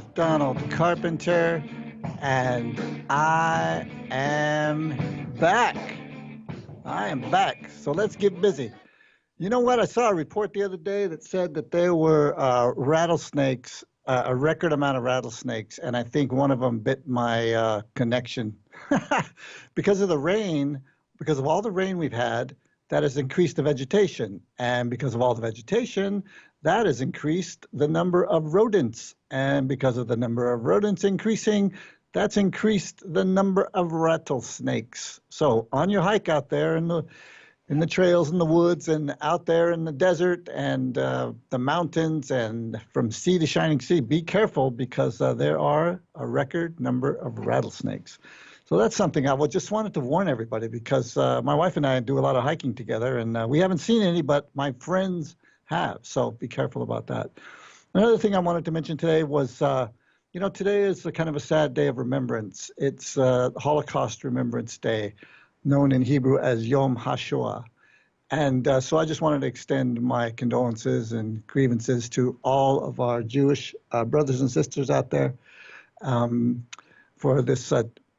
with Donald Carpenter, and I am back. I am back. So let's get busy. You know what? I saw a report the other day that said that there were rattlesnakes, a record amount of rattlesnakes, and I think one of them bit my connection because of the rain, because of all the rain we've had. That has increased the vegetation, and because of all the vegetation, that has increased the number of rodents, and because of the number of rodents increasing, that's increased the number of rattlesnakes. So on your hike out there in the trails in the woods and out there in the desert and the mountains and from sea to shining sea, be careful because there are a record number of rattlesnakes. So that's something I just wanted to warn everybody because my wife and I do a lot of hiking together and we haven't seen any, but my friends have. So be careful about that. Another thing I wanted to mention today was, today is a kind of a sad day of remembrance. It's Holocaust Remembrance Day, known in Hebrew as Yom HaShoah. And so I just wanted to extend my condolences and grievances to all of our Jewish brothers and sisters out there for this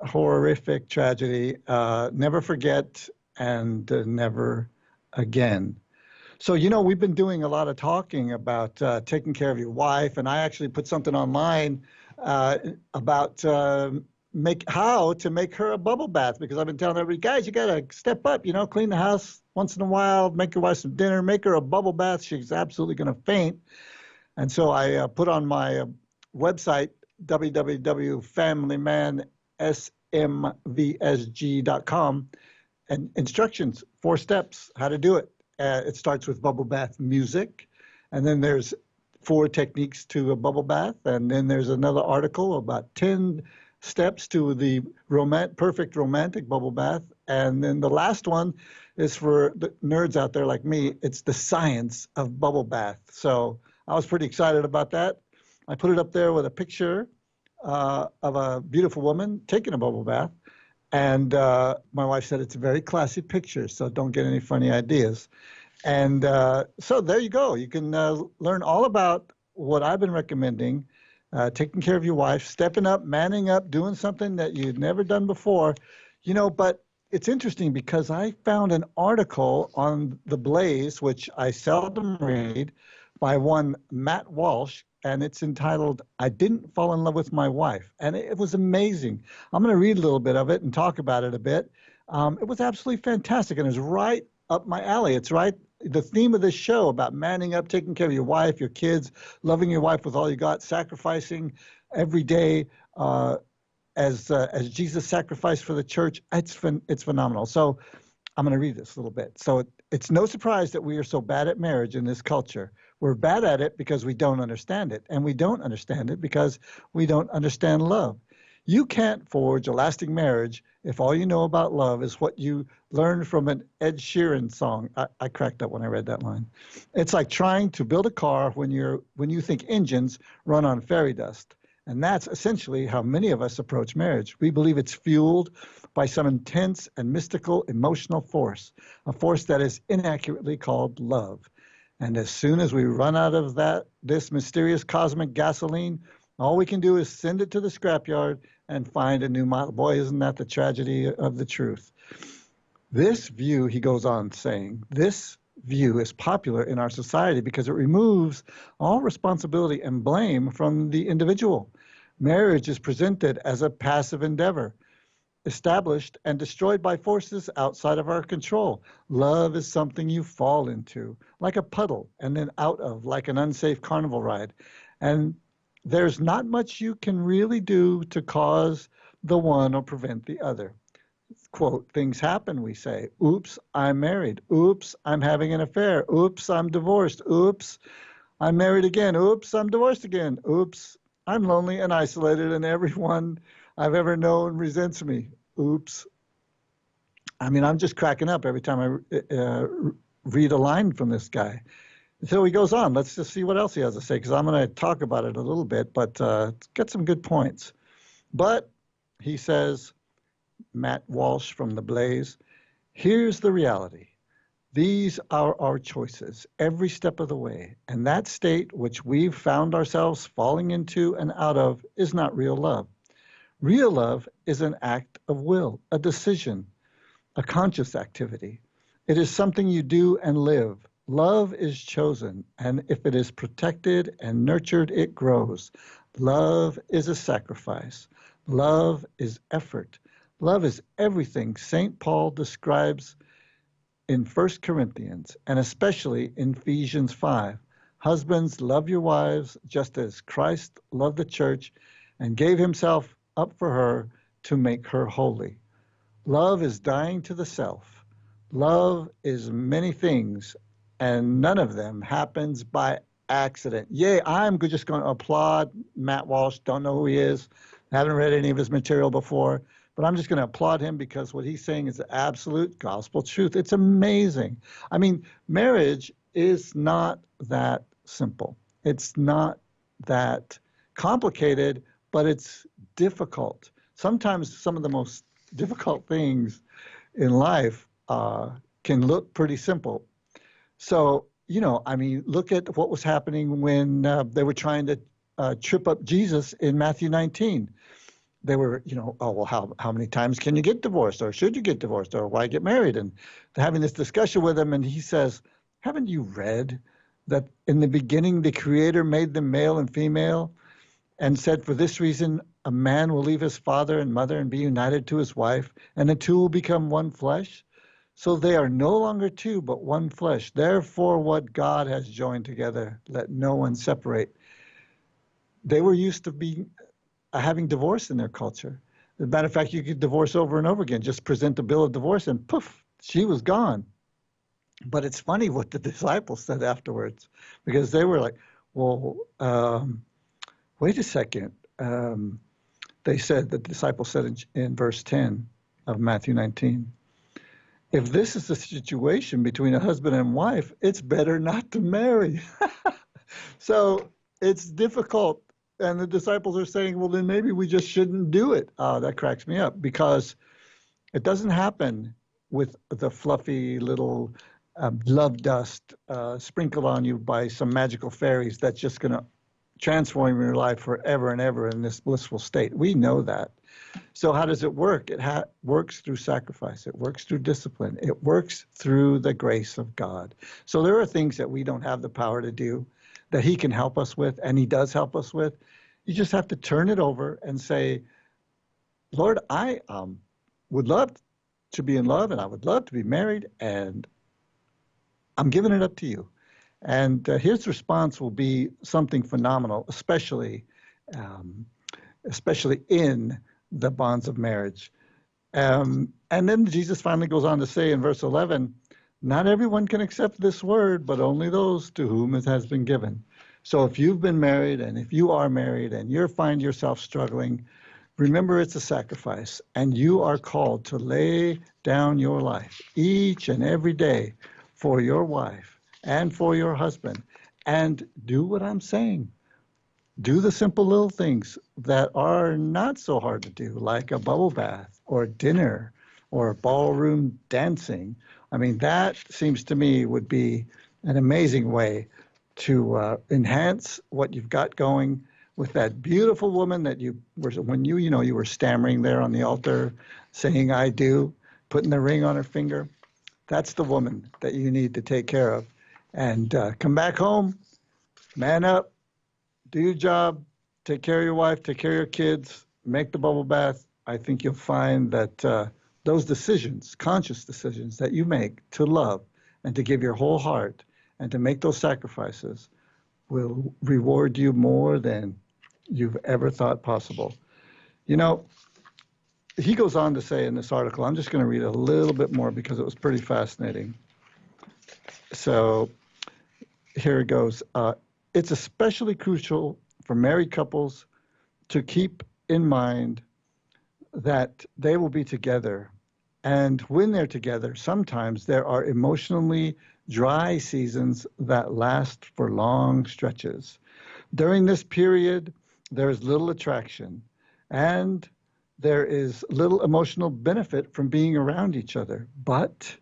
horrific tragedy. Never forget and never again. So, we've been doing a lot of talking about taking care of your wife, and I actually put something online about how to make her a bubble bath, because I've been telling everybody, guys, you got to step up, clean the house once in a while, make your wife some dinner, make her a bubble bath. She's absolutely going to faint. And so I put on my website, www.familymansmvsg.com, and instructions, 4 steps, how to do it. It starts with bubble bath music, and then there's 4 techniques to a bubble bath, and then there's another article about 10 steps to the perfect romantic bubble bath, and then the last one is for the nerds out there like me. It's the science of bubble bath. So I was pretty excited about that. I put it up there with a picture of a beautiful woman taking a bubble bath, and my wife said it's a very classy picture, so don't get any funny ideas. And so there you go. You can learn all about what I've been recommending, taking care of your wife, stepping up, manning up, doing something that you'd never done before. But it's interesting because I found an article on The Blaze, which I seldom read, by one Matt Walsh, and it's entitled, "I Didn't Fall in Love with My Wife." And it was amazing. I'm going to read a little bit of it and talk about it a bit. It was absolutely fantastic, and it's right up my alley. It's right the theme of this show about manning up, taking care of your wife, your kids, loving your wife with all you got, sacrificing every day as Jesus sacrificed for the church. It's phenomenal. So I'm going to read this a little bit. So it's no surprise that we are so bad at marriage in this culture. We're bad at it because we don't understand it, and we don't understand it because we don't understand love. You can't forge a lasting marriage if all you know about love is what you learned from an Ed Sheeran song. I cracked up when I read that line. It's like trying to build a car when you think engines run on fairy dust. And that's essentially how many of us approach marriage. We believe it's fueled by some intense and mystical emotional force, a force that is inaccurately called love. And as soon as we run out of this mysterious cosmic gasoline, all we can do is send it to the scrapyard and find a new model. Boy, isn't that the tragedy of the truth? This view, he goes on saying, this view is popular in our society because it removes all responsibility and blame from the individual. Marriage is presented as a passive endeavor, established and destroyed by forces outside of our control. Love is something you fall into, like a puddle, and then out of, like an unsafe carnival ride. And there's not much you can really do to cause the one or prevent the other. Quote, things happen, we say. Oops, I'm married. Oops, I'm having an affair. Oops, I'm divorced. Oops, I'm married again. Oops, I'm divorced again. Oops, I'm lonely and isolated and everyone I've ever known resents me. Oops. I mean, I'm just cracking up every time I read a line from this guy. So he goes on. Let's just see what else he has to say, because I'm going to talk about it a little bit, but it's got some good points. But he says, Matt Walsh from The Blaze, here's the reality. These are our choices every step of the way. And that state which we've found ourselves falling into and out of is not real love. Real love is an act of will, a decision, a conscious activity. It is something you do and live. Love is chosen, and if it is protected and nurtured, it grows. Love is a sacrifice. Love is effort. Love is everything St. Paul describes in 1 Corinthians, and especially in Ephesians 5. Husbands, love your wives just as Christ loved the church and gave himself up for her to make her holy. Love is dying to the self. Love is many things, and none of them happens by accident. Yay, I'm just going to applaud Matt Walsh. Don't know who he is. Haven't read any of his material before, but I'm just going to applaud him because what he's saying is the absolute gospel truth. It's amazing. I mean, marriage is not that simple. It's not that complicated, but it's difficult. Sometimes some of the most difficult things in life can look pretty simple. So, I mean, look at what was happening when they were trying to trip up Jesus in Matthew 19. They were, oh, well, how many times can you get divorced? Or should you get divorced? Or why get married? And they're having this discussion with him. And he says, haven't you read that in the beginning, the Creator made them male and female and said, for this reason, a man will leave his father and mother and be united to his wife, and the two will become one flesh? So they are no longer two, but one flesh. Therefore, what God has joined together, let no one separate. They were used to having divorce in their culture. As a matter of fact, you could divorce over and over again. Just present a bill of divorce and poof, she was gone. But it's funny what the disciples said afterwards, because they were like, well, wait a second. They said, the disciples said in verse 10 of Matthew 19, if this is the situation between a husband and wife, it's better not to marry. So it's difficult. And the disciples are saying, well, then maybe we just shouldn't do it. That cracks me up, because it doesn't happen with the fluffy little love dust sprinkled on you by some magical fairies that's just going to transform your life forever and ever in this blissful state. We know that. So how does it work? It works through sacrifice. It works through discipline. It works through the grace of God. So there are things that we don't have the power to do that he can help us with, and he does help us with. You just have to turn it over and say, Lord, I would love to be in love, and I would love to be married, and I'm giving it up to you. And his response will be something phenomenal, especially in the bonds of marriage. And then Jesus finally goes on to say in verse 11, not everyone can accept this word, but only those to whom it has been given. So if you've been married, and if you are married and you find yourself struggling, remember it's a sacrifice, and you are called to lay down your life each and every day for your wife and for your husband, and do what I'm saying. Do the simple little things that are not so hard to do, like a bubble bath or dinner or ballroom dancing. I mean, that seems to me would be an amazing way to enhance what you've got going with that beautiful woman that you were, when you were stammering there on the altar saying, I do, putting the ring on her finger. That's the woman that you need to take care of. And come back home, man up, do your job, take care of your wife, take care of your kids, make the bubble bath. I think you'll find that those decisions, conscious decisions that you make to love and to give your whole heart and to make those sacrifices will reward you more than you've ever thought possible. He goes on to say in this article, I'm just going to read a little bit more because it was pretty fascinating. So here it goes. It's especially crucial for married couples to keep in mind that they will be together. And when they're together, sometimes there are emotionally dry seasons that last for long stretches. During this period, there is little attraction, and there is little emotional benefit from being around each other. But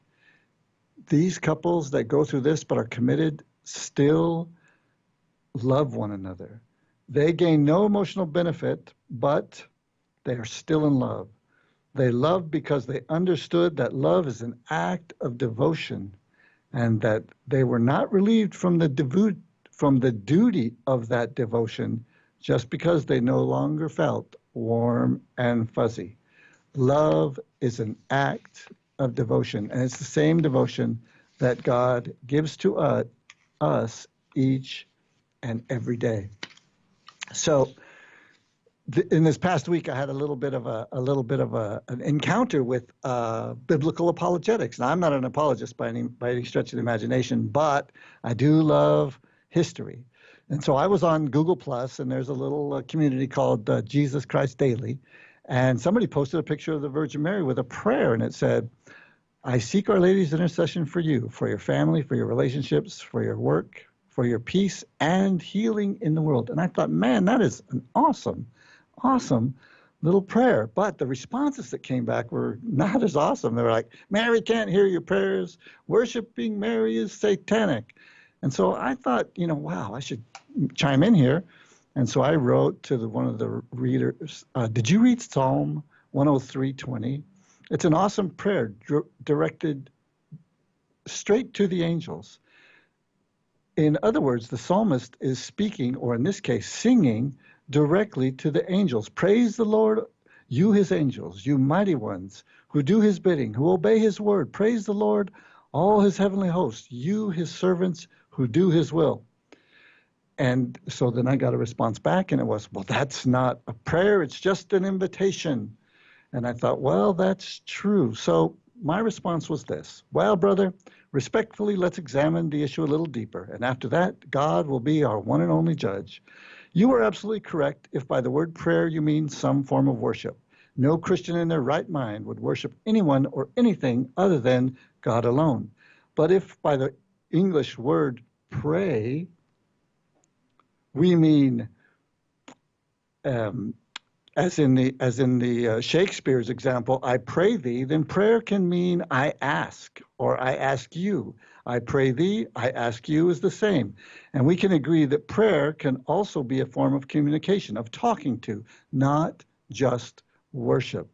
these couples that go through this but are committed still love one another. They gain no emotional benefit, but they are still in love. They love because they understood that love is an act of devotion and that they were not relieved from the duty of that devotion just because they no longer felt warm and fuzzy. Love is an act of devotion, and it's the same devotion that God gives to us each and every day. So in this past week, I had a little bit of an encounter with biblical apologetics. Now, I'm not an apologist by any stretch of the imagination, but I do love history. And so I was on Google Plus, and there's a little community called Jesus Christ Daily, and somebody posted a picture of the Virgin Mary with a prayer, and it said, "I seek Our Lady's intercession for you, for your family, for your relationships, for your work, for your peace and healing in the world." And I thought, man, that is an awesome little prayer. But the responses that came back were not as awesome. They were like, "Mary can't hear your prayers. Worshiping Mary is satanic." And so I thought, wow, I should chime in here. And so I wrote to one of the readers, did you read Psalm 103:20? It's an awesome prayer directed straight to the angels. In other words, the psalmist is speaking, or in this case, singing directly to the angels. "Praise the Lord, you his angels, you mighty ones, who do his bidding, who obey his word. Praise the Lord, all his heavenly hosts, you his servants who do his will." And so then I got a response back, and it was, "Well, that's not a prayer, it's just an invitation." And I thought, well, that's true. So my response was this: "Well, brother, respectfully, let's examine the issue a little deeper. And after that, God will be our one and only judge. You are absolutely correct if by the word prayer you mean some form of worship. No Christian in their right mind would worship anyone or anything other than God alone. But if by the English word pray we mean as in the Shakespeare's example, I pray thee, then prayer can mean I ask, or I ask you. I pray thee, I ask you is the same. And we can agree that prayer can also be a form of communication, of talking to, not just worship.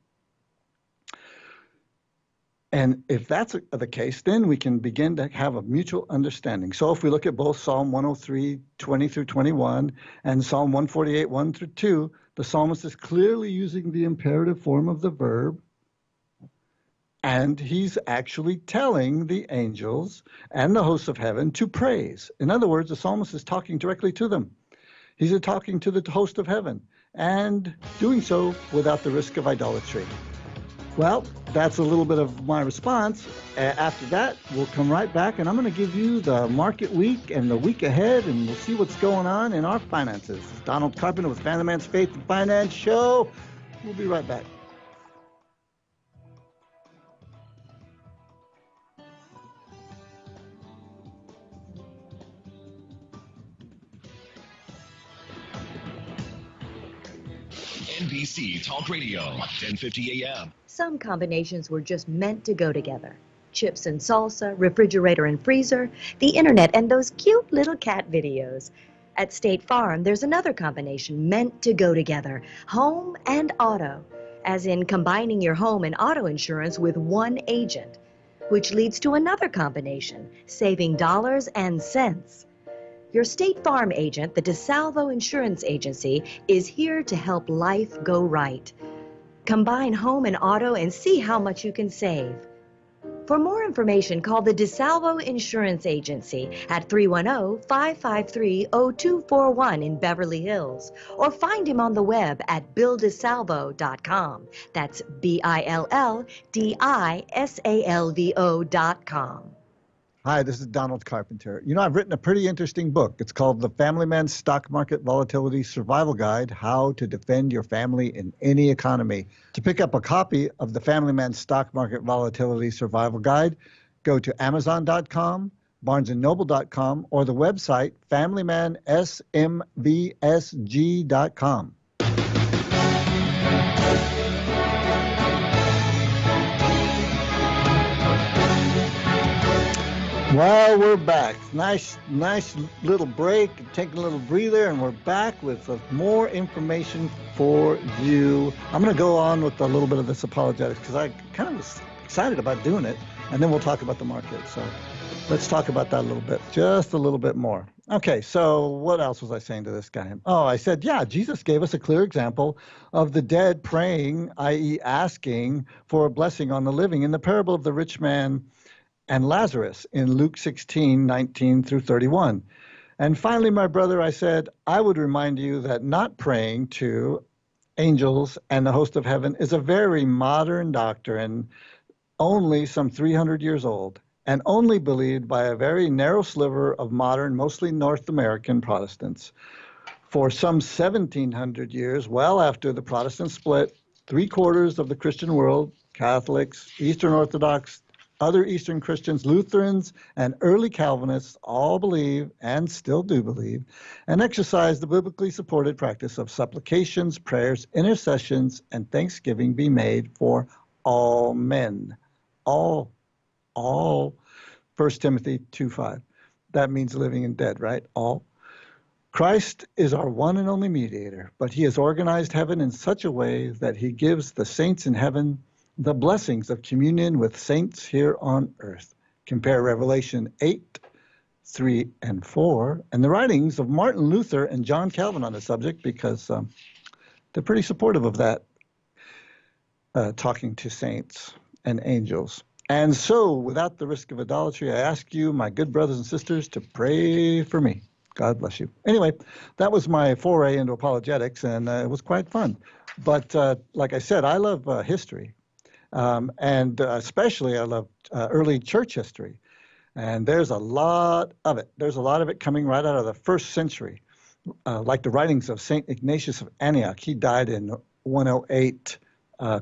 And if that's the case, then we can begin to have a mutual understanding. So if we look at both Psalm 103:20 through 21, and Psalm 148:1 through 2, the psalmist is clearly using the imperative form of the verb, and he's actually telling the angels and the hosts of heaven to praise. In other words, the psalmist is talking directly to them. He's talking to the host of heaven, and doing so without the risk of idolatry. Well, that's a little bit of my response. After that, we'll come right back, and I'm going to give you the market week and the week ahead, and we'll see what's going on in our finances. This is Donald Carpenter with Family Man's Faith and Finance Show. We'll be right back. NBC Talk Radio, 1050 AM. Some combinations were just meant to go together. Chips and salsa, refrigerator and freezer, the internet, and those cute little cat videos. At State Farm, there's another combination meant to go together: home and auto, as in combining your home and auto insurance with one agent, which leads to another combination: saving dollars and cents. Your State Farm agent, the DeSalvo Insurance Agency, is here to help life go right. Combine home and auto and see how much you can save. For more information, call the DeSalvo Insurance Agency at 310-553-0241 in Beverly Hills, or find him on the web at BillDeSalvo.com. That's BillDisalvo.com. Hi, this is Donald Carpenter. I've written a pretty interesting book. It's called The Family Man's Stock Market Volatility Survival Guide: How to Defend Your Family in Any Economy. To pick up a copy of The Family Man's Stock Market Volatility Survival Guide, go to Amazon.com, BarnesandNoble.com, or the website FamilyManSMVSG.com. Well, we're back. Nice little break, taking a little breather, and we're back with more information for you. I'm going to go on with a little bit of this apologetics because I kind of was excited about doing it, and then we'll talk about the market. So let's talk about that a little bit, just a little bit more. Okay, so what else was I saying to this guy? Oh, I said, yeah, Jesus gave us a clear example of the dead praying, i.e., asking for a blessing on the living in the parable of the rich man and Lazarus in Luke 16:19 through 31. And finally, my brother, I said, I would remind you that not praying to angels and the host of heaven is a very modern doctrine, only some 300 years old, and only believed by a very narrow sliver of modern, mostly North American Protestants. For some 1700 years, well after the Protestant split, 3/4 of the Christian world, Catholics, Eastern Orthodox, other Eastern Christians, Lutherans, and early Calvinists all believe, and still do believe, and exercise the biblically supported practice of supplications, prayers, intercessions, and thanksgiving be made for all men. All. 1 Timothy 2:5. That means living and dead, right? All. Christ is our one and only mediator, but he has organized heaven in such a way that he gives the saints in heaven the blessings of communion with saints here on earth. Compare Revelation 8:3 and 4, and the writings of Martin Luther and John Calvin on the subject, because they're pretty supportive of that, talking to saints and angels. And so, without the risk of idolatry, I ask you, my good brothers and sisters, to pray for me. God bless you. Anyway, that was my foray into apologetics, and it was quite fun. But like I said, I love history. And especially I love early church history. And there's a lot of it. There's a lot of it coming right out of the first century, like the writings of St. Ignatius of Antioch. He died in 108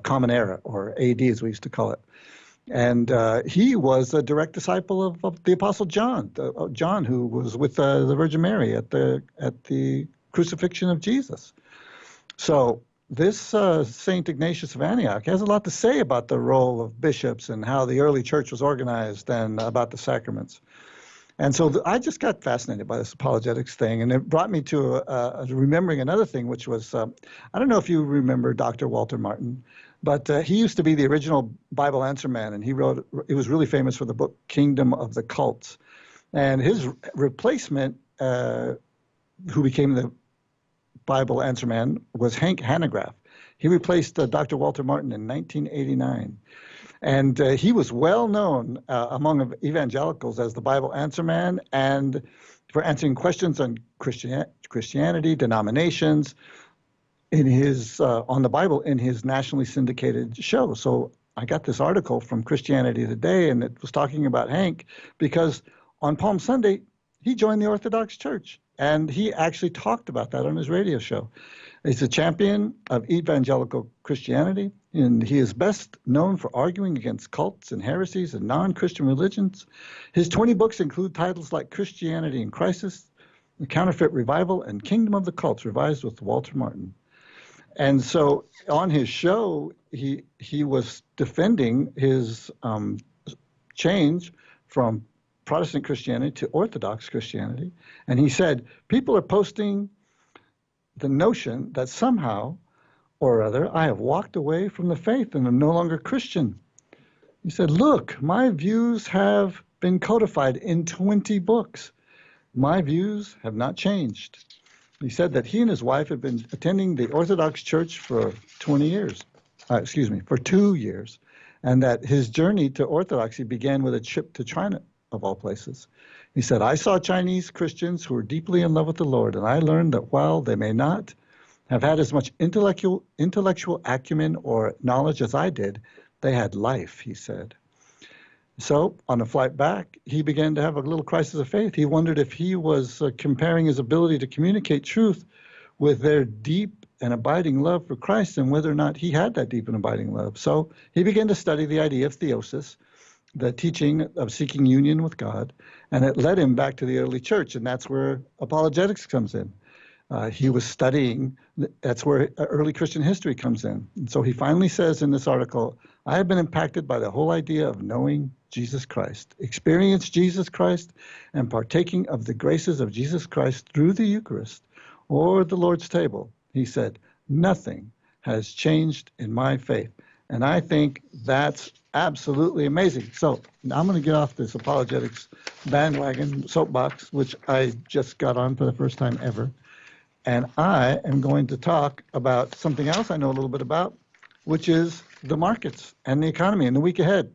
Common Era, or AD as we used to call it. And he was a direct disciple of the Apostle John, John, who was with the Virgin Mary at the crucifixion of Jesus. So this St. Ignatius of Antioch has a lot to say about the role of bishops and how the early church was organized and about the sacraments. And so I just got fascinated by this apologetics thing, and it brought me to remembering another thing, which was, I don't know if you remember Dr. Walter Martin, but he used to be the original Bible answer man, and he was really famous for the book Kingdom of the Cults. And his replacement, who became the Bible answer man, was Hank Hanegraaff. He replaced Dr. Walter Martin in 1989. And he was well known among evangelicals as the Bible answer man and for answering questions on Christianity, denominations, in his on the Bible in his nationally syndicated show. So I got this article from Christianity Today, and it was talking about Hank because on Palm Sunday, he joined the Orthodox Church. And he actually talked about that on his radio show. He's a champion of evangelical Christianity, and he is best known for arguing against cults and heresies and non-Christian religions. His 20 books include titles like Christianity in Crisis, The Counterfeit Revival, and Kingdom of the Cults, revised with Walter Martin. And so on his show, he was defending his change from Protestant Christianity to Orthodox Christianity. And he said, people are posting the notion that somehow or other I have walked away from the faith and am no longer Christian. He said, look, my views have been codified in 20 books. My views have not changed. He said that he and his wife had been attending the Orthodox Church for 2 years, and that his journey to Orthodoxy began with a trip to China, of all places. He said, I saw Chinese Christians who were deeply in love with the Lord, and I learned that while they may not have had as much intellectual acumen or knowledge as I did, they had life, he said. So on the flight back, he began to have a little crisis of faith. He wondered if he was comparing his ability to communicate truth with their deep and abiding love for Christ, and whether or not he had that deep and abiding love. So he began to study the idea of theosis, the teaching of seeking union with God, and it led him back to the early church, and that's where apologetics comes in. He was studying, that's where early Christian history comes in. And so he finally says in this article, I have been impacted by the whole idea of knowing Jesus Christ, experience Jesus Christ, and partaking of the graces of Jesus Christ through the Eucharist or the Lord's table. He said, nothing has changed in my faith. And I think that's absolutely amazing. So now I'm going to get off this apologetics bandwagon soapbox, which I just got on for the first time ever. And I am going to talk about something else I know a little bit about, which is the markets and the economy in the week ahead.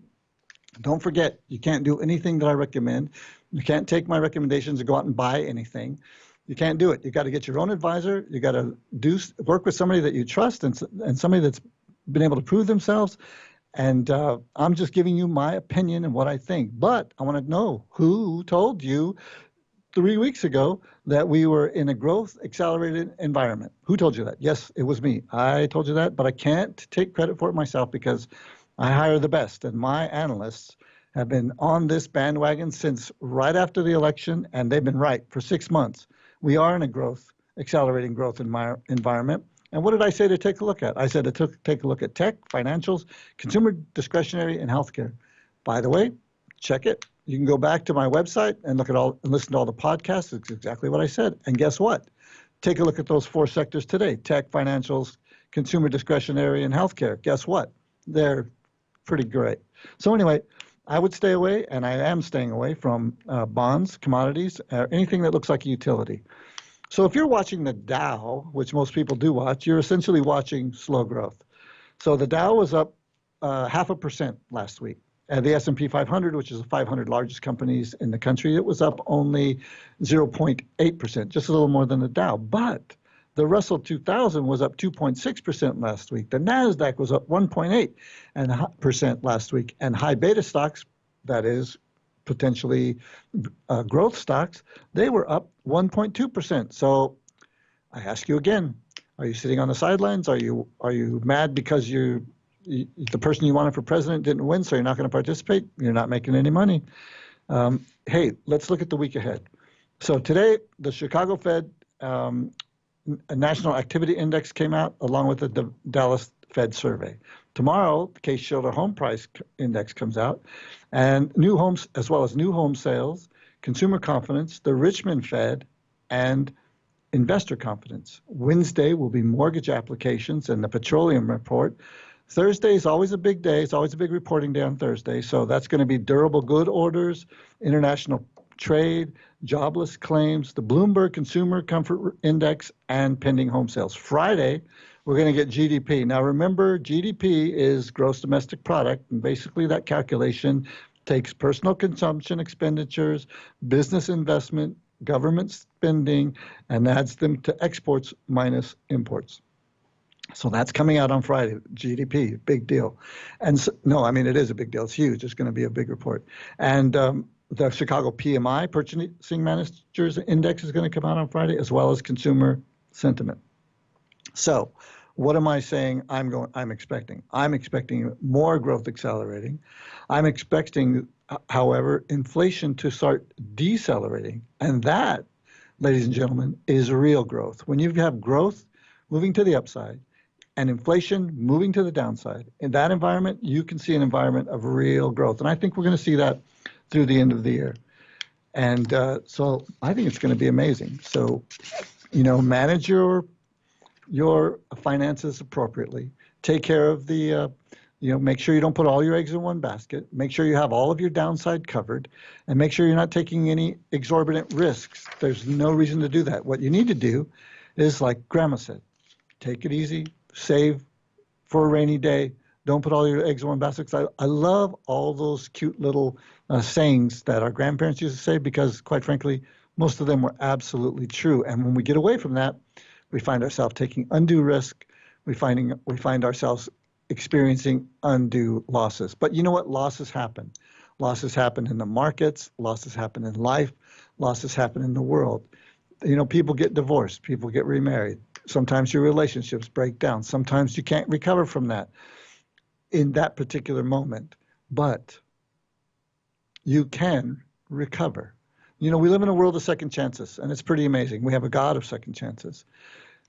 Don't forget, you can't do anything that I recommend. You can't take my recommendations and go out and buy anything. You can't do it. You got to get your own advisor. You got to work with somebody that you trust and somebody that's been able to prove themselves. And I'm just giving you my opinion and what I think. But I want to know who told you 3 weeks ago that we were in a growth accelerated environment. Who told you that? Yes, it was me. I told you that, but I can't take credit for it myself because I hire the best. And my analysts have been on this bandwagon since right after the election, and they've been right for 6 months. We are in a accelerating growth environment. And what did I say to take a look at? I said to take a look at tech, financials, consumer discretionary, and healthcare. By the way, check it. You can go back to my website and listen to all the podcasts. It's exactly what I said. And guess what? Take a look at those 4 sectors today: tech, financials, consumer discretionary, and healthcare. Guess what? They're pretty great. So anyway, I would stay away, and I am staying away from bonds, commodities, anything that looks like a utility. So if you're watching the Dow, which most people do watch, you're essentially watching slow growth. So the Dow was up 0.5% last week. The S&P 500, which is the 500 largest companies in the country, it was up only 0.8%, just a little more than the Dow. But the Russell 2000 was up 2.6% last week. The NASDAQ was up 1.8% last week. And high beta stocks, that is potentially growth stocks, they were up 1.2%. So I ask you again, are you sitting on the sidelines? Are you mad because the person you wanted for president didn't win, so you're not going to participate? You're not making any money. Hey, let's look at the week ahead. So today, the Chicago Fed National Activity Index came out along with the Dallas Fed survey. Tomorrow, the Case-Shiller Home Price Index comes out, and new homes, as well as new home sales, consumer confidence, the Richmond Fed, and investor confidence. Wednesday will be mortgage applications and the petroleum report. Thursday is always a big day. It's always a big reporting day on Thursday. So that's going to be durable good orders, international trade, jobless claims, the Bloomberg Consumer Comfort Index, and pending home sales. Friday, we're going to get GDP. Now remember, GDP is gross domestic product, and basically that calculation takes personal consumption expenditures, business investment, government spending, and adds them to exports minus imports. So that's coming out on Friday, GDP, big deal. And so, no, I mean, it is a big deal. It's huge. It's going to be a big report. And the Chicago PMI, Purchasing Managers Index, is going to come out on Friday, as well as consumer sentiment. So what am I saying I'm expecting? I'm expecting more growth accelerating. I'm expecting, however, inflation to start decelerating. And that, ladies and gentlemen, is real growth. When you have growth moving to the upside, and inflation moving to the downside. In that environment, you can see an environment of real growth. And I think we're going to see that through the end of the year. And so I think it's going to be amazing. So, manage your finances appropriately. Take care of the, make sure you don't put all your eggs in one basket. Make sure you have all of your downside covered. And make sure you're not taking any exorbitant risks. There's no reason to do that. What you need to do is, like Grandma said, take it easy. Save for a rainy day. Don't put all your eggs in one basket. I love all those cute little sayings that our grandparents used to say because, quite frankly, most of them were absolutely true. And when we get away from that, we find ourselves taking undue risk. We find ourselves experiencing undue losses. But you know what? Losses happen. Losses happen in the markets. Losses happen in life. Losses happen in the world. People get divorced. People get remarried. Sometimes your relationships break down. Sometimes you can't recover from that in that particular moment, but you can recover. You know, we live in a world of second chances, and it's pretty amazing. We have a God of second chances.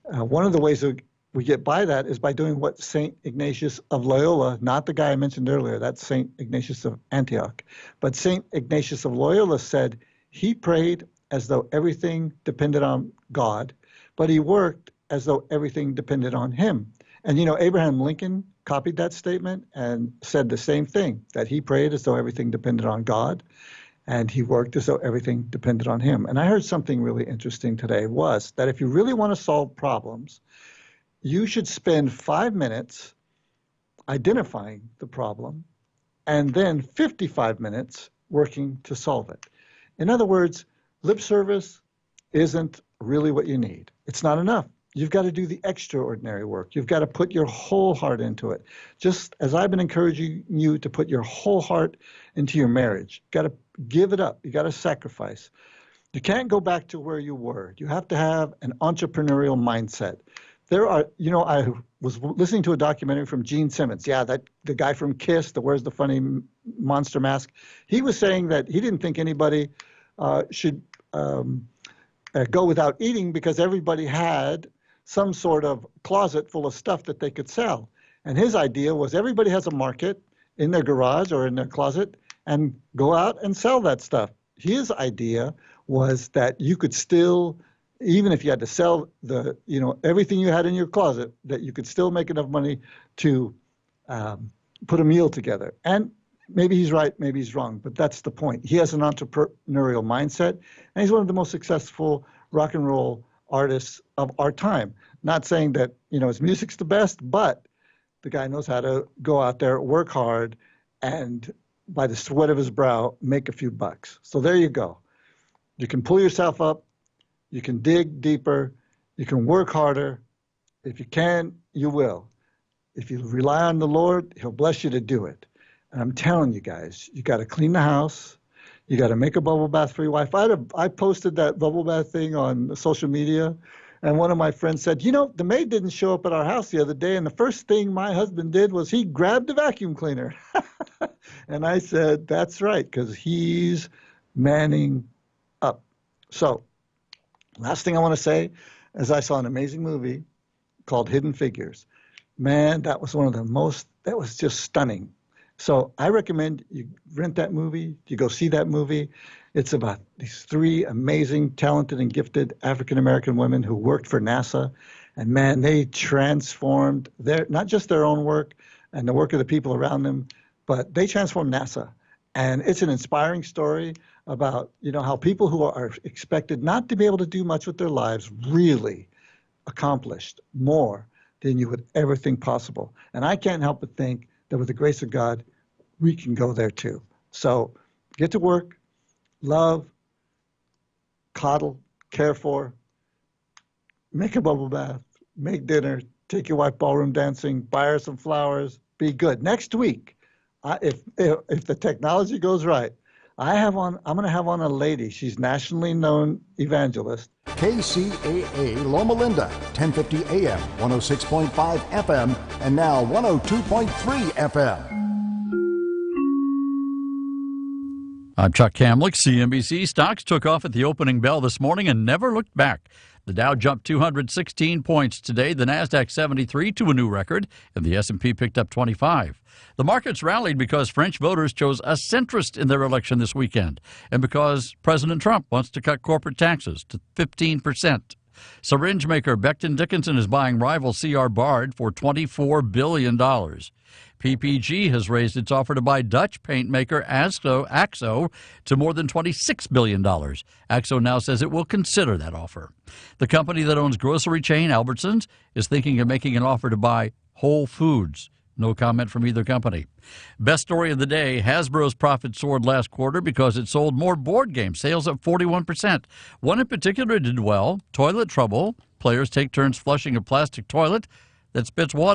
One of the ways that we get by that is by doing what St. Ignatius of Loyola, not the guy I mentioned earlier, that's St. Ignatius of Antioch, but St. Ignatius of Loyola said he prayed as though everything depended on God, but he worked as though everything depended on him. And, you know, Abraham Lincoln copied that statement and said the same thing, that he prayed as though everything depended on God, and he worked as though everything depended on him. And I heard something really interesting today was that if you really want to solve problems, you should spend 5 minutes identifying the problem and then 55 minutes working to solve it. In other words, lip service isn't really what you need. It's not enough. You've got to do the extraordinary work. You've got to put your whole heart into it. Just as I've been encouraging you to put your whole heart into your marriage, you've got to give it up. You got to sacrifice. You can't go back to where you were. You have to have an entrepreneurial mindset. There are, you know, I was listening to a documentary from Gene Simmons. Yeah, the guy from Kiss that wears the funny monster mask. He was saying that he didn't think anybody should go without eating because everybody had some sort of closet full of stuff that they could sell. And his idea was everybody has a market in their garage or in their closet and go out and sell that stuff. His idea was that you could still, even if you had to sell the, you know, everything you had in your closet, that you could still make enough money to put a meal together. And maybe he's right, maybe he's wrong, but that's the point. He has an entrepreneurial mindset, and he's one of the most successful rock and roll artists of our time. Not saying that, you know, his music's the best, but the guy knows how to go out there, work hard, and by the sweat of his brow, make a few bucks. So there you go. You can pull yourself up. You can dig deeper. You can work harder. If you can, you will. If you rely on the Lord, he'll bless you to do it. And I'm telling you guys, you got to clean the house. You got to make a bubble bath for your wife. I posted that bubble bath thing on social media, and one of my friends said, you know, the maid didn't show up at our house the other day, and the first thing my husband did was he grabbed a vacuum cleaner. And I said, that's right, because he's manning up. So last thing I want to say is I saw an amazing movie called Hidden Figures. Man, that was that was just stunning. So I recommend you rent that movie, you go see that movie. It's about these 3 amazing, talented, and gifted African-American women who worked for NASA. And man, they transformed not just their own work and the work of the people around them, but they transformed NASA. And it's an inspiring story about, you know, how people who are expected not to be able to do much with their lives really accomplished more than you would ever think possible. And I can't help but think that with the grace of God, we can go there too. So get to work, love, coddle, care for, make a bubble bath, make dinner, take your wife ballroom dancing, buy her some flowers, be good. Next week, if the technology goes right, I'm going to have on a lady. She's nationally known evangelist. KCAA Loma Linda, 1050 AM, 106.5 FM, and now 102.3 FM. I'm Chuck Kamlick, CNBC. Stocks took off at the opening bell this morning and never looked back. The Dow jumped 216 points today, the Nasdaq 73 to a new record, and the S&P picked up 25. The markets rallied because French voters chose a centrist in their election this weekend, and because President Trump wants to cut corporate taxes to 15%. Syringe maker Becton Dickinson is buying rival C.R. Bard for $24 billion. PPG has raised its offer to buy Dutch paint maker AXO to more than $26 billion. AXO now says it will consider that offer. The company that owns grocery chain Albertsons is thinking of making an offer to buy Whole Foods. No comment from either company. Best story of the day, Hasbro's profit soared last quarter because it sold more board games, sales up 41%. One in particular did well, Toilet Trouble. Players take turns flushing a plastic toilet that spits water